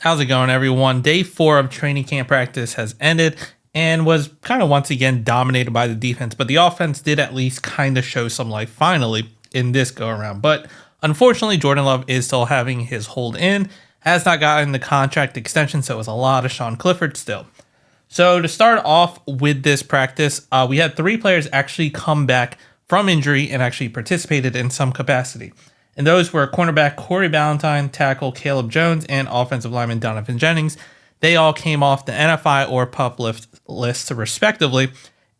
How's it going, everyone? Day 4 of training camp practice has ended and was kind of once again dominated by the defense, but the offense did at least kind of show some life finally in this go around. But unfortunately, Jordan Love is still having his hold in, has not gotten the contract extension, so it was a lot of Sean Clifford still. So to start off with this practice, we had 3 players actually come back from injury and actually participated in some capacity. And those were cornerback Corey Ballantyne, tackle Caleb Jones, and offensive lineman Donovan Jennings. They all came off the NFI or PUP lists respectively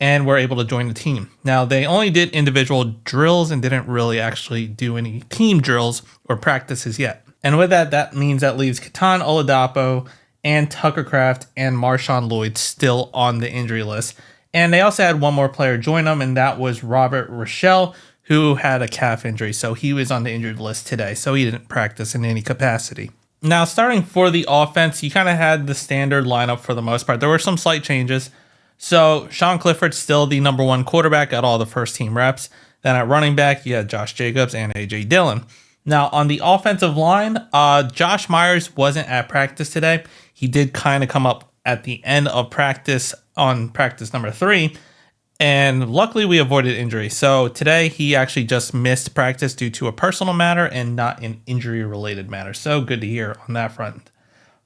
and were able to join the team. Now, they only did individual drills and didn't really actually do any team drills or practices yet. And with that, that means that leaves Keaton Oladapo and Tucker Kraft and Marshawn Lloyd still on the injury list. And they also had one more player join them, and that was Robert Rochelle, who had a calf injury, so he was on the injured list today, so he didn't practice in any capacity. Now, starting for the offense, you kind of had the standard lineup for the most part. There were some slight changes. So Sean Clifford's still the number 1 quarterback, got all the first team reps. Then at running back, you had Josh Jacobs and A.J. Dillon. Now, on the offensive line, Josh Myers wasn't at practice today. He did kind of come up at the end of practice on practice number 3. And luckily, we avoided injury. So today, he actually just missed practice due to a personal matter and not an injury-related matter. So good to hear on that front.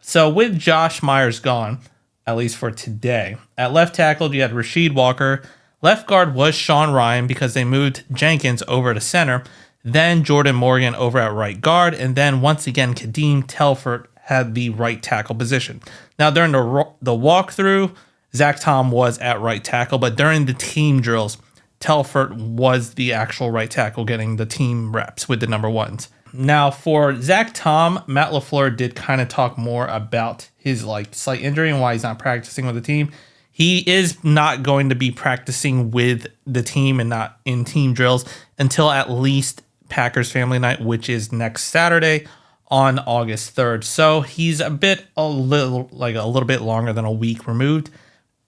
So with Josh Myers gone, at least for today, at left tackle, you had Rasheed Walker. Left guard was Sean Ryan because they moved Jenkins over to center. Then Jordan Morgan over at right guard. And then once again, Kadeem Telford had the right tackle position. Now, during the walkthrough, Zach Tom was at right tackle, but during the team drills, Telford was the actual right tackle getting the team reps with the number 1s. Now, for Zach Tom, Matt LaFleur did kind of talk more about his slight injury and why he's not practicing with the team. He is not going to be practicing with the team and not in team drills until at least Packers Family Night, which is next Saturday on August 3rd. So he's a little bit longer than a week removed.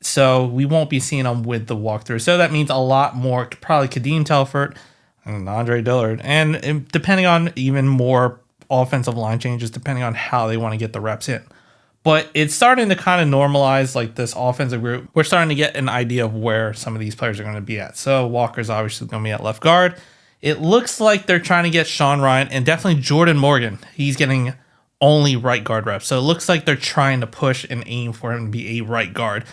So we won't be seeing them with the walkthrough. So that means a lot more, probably Kadeem Telford and Andre Dillard. And depending on even more offensive line changes, depending on how they want to get the reps in. But it's starting to kind of normalize this offensive group. We're starting to get an idea of where some of these players are going to be at. So Walker's obviously going to be at left guard. It looks like they're trying to get Sean Ryan and definitely Jordan Morgan. He's getting only right guard reps. So it looks like they're trying to push and aim for him to be a right guard.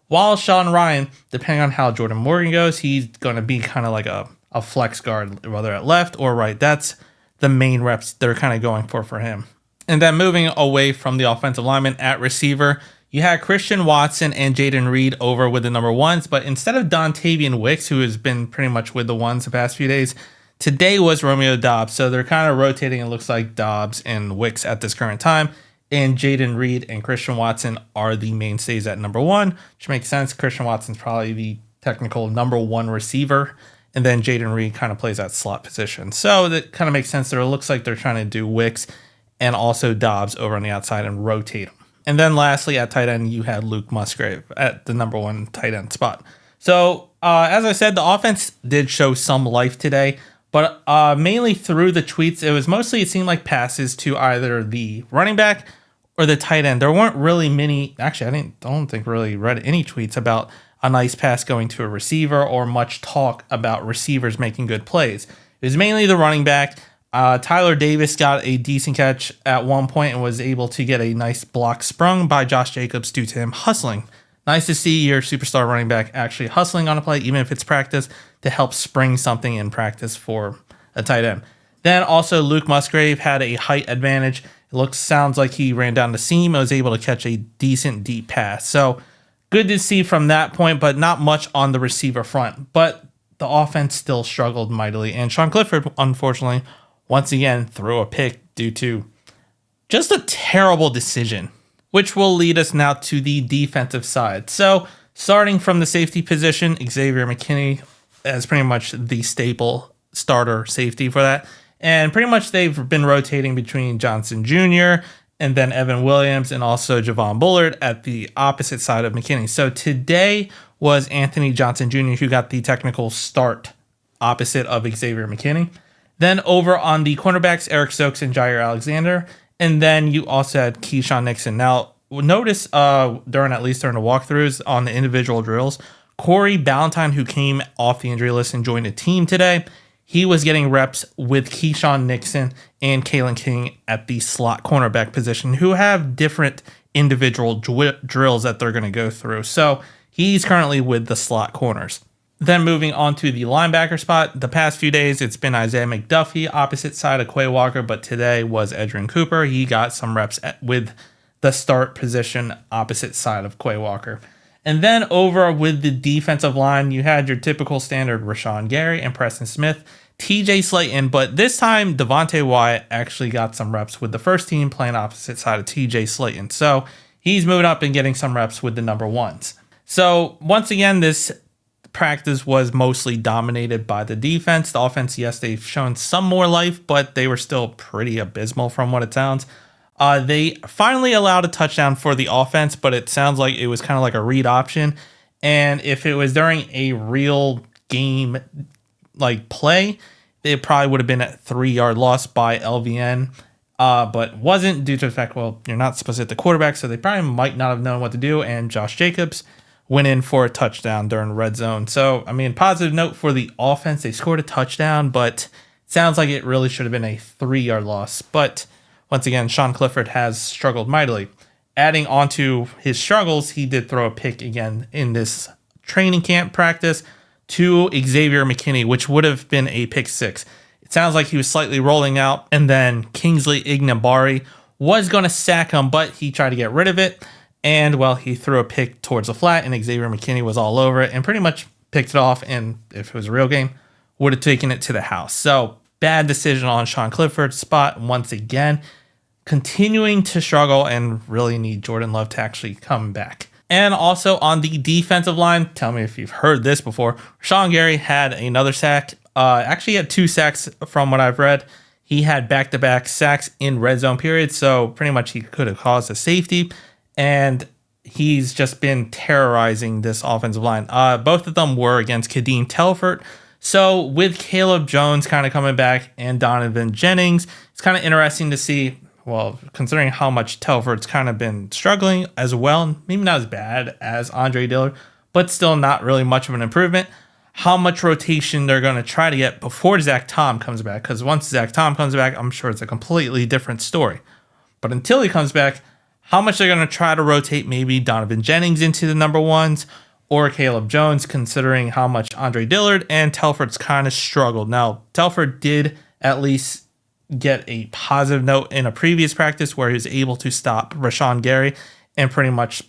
While Sean Ryan, depending on how Jordan Morgan goes, he's going to be kind of like a flex guard, whether at left or right. That's the main reps they're kind of going for him. And then moving away from the offensive lineman at receiver, you had Christian Watson and Jaden Reed over with the number 1s, but instead of Dontavian Wicks, who has been pretty much with the 1s the past few days, today was Romeo Doubs. So they're kind of rotating. It looks like Doubs and Wicks at this current time. And Jaden Reed and Christian Watson are the mainstays at number 1, which makes sense. Christian Watson's probably the technical number 1 receiver. And then Jaden Reed kind of plays that slot position. So that kind of makes sense there. It looks like they're trying to do Wicks and also Dobbs over on the outside and rotate them. And then lastly, at tight end, you had Luke Musgrave at the number 1 tight end spot. So as I said, the offense did show some life today. But mainly through the tweets, it seemed like passes to either the running back or the tight end. There weren't really many. Actually, I don't think really read any tweets about a nice pass going to a receiver or much talk about receivers making good plays. It was mainly the running back. Tyler Davis got a decent catch at one point and was able to get a nice block sprung by Josh Jacobs due to him hustling. Nice to see your superstar running back actually hustling on a play, even if it's practice, to help spring something in practice for a tight end. Then also Luke Musgrave had a height advantage. Sounds like he ran down the seam and was able to catch a decent deep pass. So good to see from that point, but not much on the receiver front. But the offense still struggled mightily. And Sean Clifford, unfortunately, once again threw a pick due to just a terrible decision, which will lead us now to the defensive side. So starting from the safety position, Xavier McKinney as pretty much the staple starter safety for that. And pretty much they've been rotating between Johnson Jr. and then Evan Williams and also Javon Bullard at the opposite side of McKinney. So today was Anthony Johnson Jr. who got the technical start opposite of Xavier McKinney. Then over on the cornerbacks, Eric Stokes and Jair Alexander. And then you also had Keyshawn Nixon. Now, notice during the walkthroughs on the individual drills, Corey Ballantyne, who came off the injury list and joined the team today, he was getting reps with Keyshawn Nixon and Kalen King at the slot cornerback position, who have different individual drills that they're going to go through. So he's currently with the slot corners. Then moving on to the linebacker spot, the past few days it's been Isaiah McDuffie opposite side of Quay Walker, but today was Adrian Cooper. He got some reps with the start position opposite side of Quay Walker. And then over with the defensive line, you had your typical standard Rashawn Gary and Preston Smith, TJ Slayton, but this time Devontae Wyatt actually got some reps with the first team playing opposite side of TJ Slayton. So he's moving up and getting some reps with the number ones. So once again, this practice was mostly dominated by the defense. The offense, yes, they've shown some more life, but they were still pretty abysmal from what it sounds. They finally allowed a touchdown for the offense, but it sounds like it was kind of like a read option. And if it was during a real game like play, it probably would have been a 3-yard loss by LVN, but wasn't due to the fact, well, you're not supposed to hit the quarterback, so they probably might not have known what to do. And Josh Jacobs went in for a touchdown during red zone. So, I mean, positive note for the offense. They scored a touchdown, but it sounds like it really should have been a 3-yard loss. But once again, Sean Clifford has struggled mightily. Adding on to his struggles, he did throw a pick again in this training camp practice to Xavier McKinney, which would have been a pick 6. It sounds like he was slightly rolling out, and then Kingsley Ignabari was going to sack him, but he tried to get rid of it. And, well, he threw a pick towards the flat, and Xavier McKinney was all over it and pretty much picked it off. And if it was a real game, would have taken it to the house. So bad decision on Sean Clifford's spot once again. Continuing to struggle and really need Jordan Love to actually come back. And also on the defensive line, tell me if you've heard this before, Rashawn Gary had another sack. Actually had 2 sacks from what I've read. He had back-to-back sacks in red zone periods, so pretty much he could have caused a safety. And he's just been terrorizing this offensive line. Both of them were against Kadeem Telford. So with Caleb Jones kind of coming back and Donovan Jennings, it's kind of interesting to see, well, considering how much Telford's kind of been struggling as well, maybe not as bad as Andre Dillard, but still not really much of an improvement, how much rotation they're going to try to get before Zach Tom comes back. Because once Zach Tom comes back, I'm sure it's a completely different story. But until he comes back, how much they're going to try to rotate maybe Donovan Jennings into the number ones or Caleb Jones, considering how much Andre Dillard and Telford's kind of struggled. Now, Telford did at least get a positive note in a previous practice where he was able to stop Rashawn Gary and pretty much,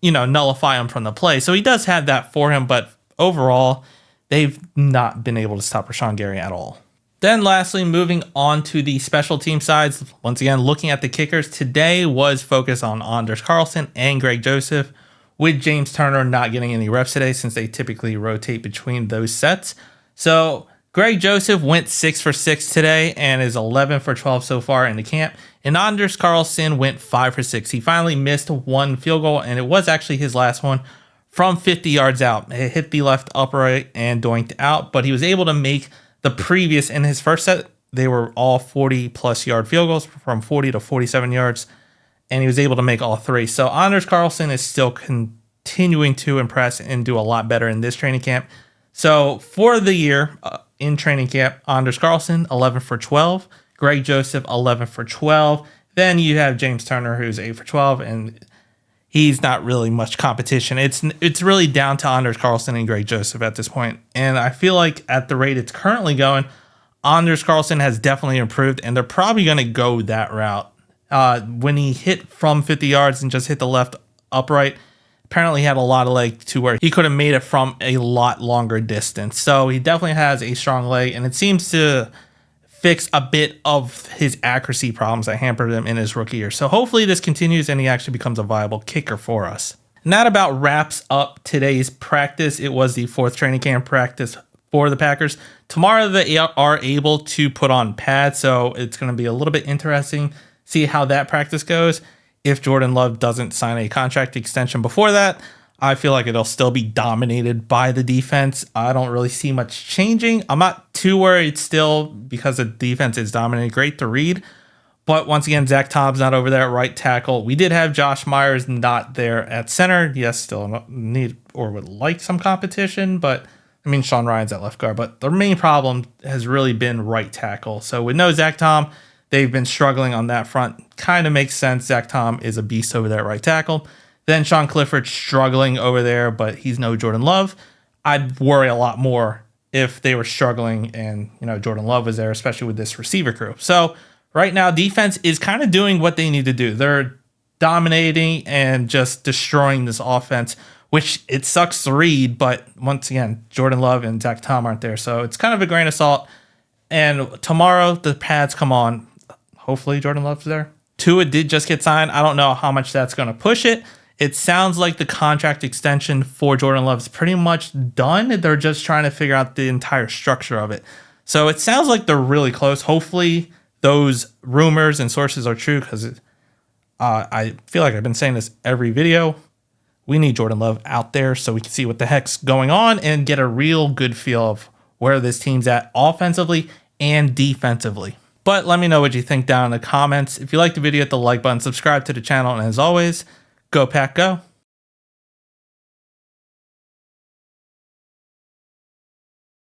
nullify him from the play. So he does have that for him, but overall, they've not been able to stop Rashawn Gary at all. Then lastly, moving on to the special team sides, once again, looking at the kickers, today was focused on Anders Carlson and Greg Joseph, with James Turner not getting any reps today since they typically rotate between those sets. So Greg Joseph went 6 for 6 today and is 11 for 12 so far in the camp. And Anders Carlson went 5 for 6. He finally missed 1 field goal, and it was actually his last one from 50 yards out. It hit the left upright and doinked out, but he was able to make the previous, in his first set, they were all 40-plus yard field goals from 40 to 47 yards, and he was able to make all 3. So Anders Carlson is still continuing to impress and do a lot better in this training camp. So for the year in training camp, Anders Carlson, 11 for 12. Greg Joseph, 11 for 12. Then you have James Turner, who's 8 for 12, and he's not really much competition. It's really down to Anders Carlson and Greg Joseph at this point. And I feel like at the rate it's currently going, Anders Carlson has definitely improved, and they're probably going to go that route. When he hit from 50 yards and just hit the left upright, apparently he had a lot of leg to where he could have made it from a lot longer distance. So he definitely has a strong leg, and it seems to fix a bit of his accuracy problems that hampered him in his rookie year. So hopefully this continues and he actually becomes a viable kicker for us. And that about wraps up today's practice. It was the 4th training camp practice for the Packers. Tomorrow they are able to put on pads, so it's going to be a little bit interesting, see how that practice goes. If Jordan Love doesn't sign a contract extension before that, I feel like it'll still be dominated by the defense. I don't really see much changing. I'm not too worried still because the defense is dominating. Great to read, But once again, Zach Tom's not over there at right tackle. We did have Josh Myers not there at center. Yes, still need or would like some competition, but I mean, Sean Ryan's at left guard. But the main problem has really been right tackle. So with no Zach Tom, they've been struggling on that front. Kind of makes sense. Zach Tom is a beast over there at right tackle. Then Sean Clifford struggling over there, but he's no Jordan Love. I'd worry a lot more if they were struggling and, Jordan Love was there, especially with this receiver crew. So right now, defense is kind of doing what they need to do. They're dominating and just destroying this offense, which it sucks to read. But once again, Jordan Love and Zach Tom aren't there. So it's kind of a grain of salt. And tomorrow, the pads come on. Hopefully, Jordan Love's there. Tua did just get signed. I don't know how much that's going to push it. It sounds like the contract extension for Jordan Love is pretty much done. They're just trying to figure out the entire structure of it. So it sounds like they're really close. Hopefully, those rumors and sources are true, because I feel like I've been saying this every video. We need Jordan Love out there so we can see what the heck's going on and get a real good feel of where this team's at offensively and defensively. But let me know what you think down in the comments. If you liked the video, hit the like button, subscribe to the channel, and as always, go Pack Go.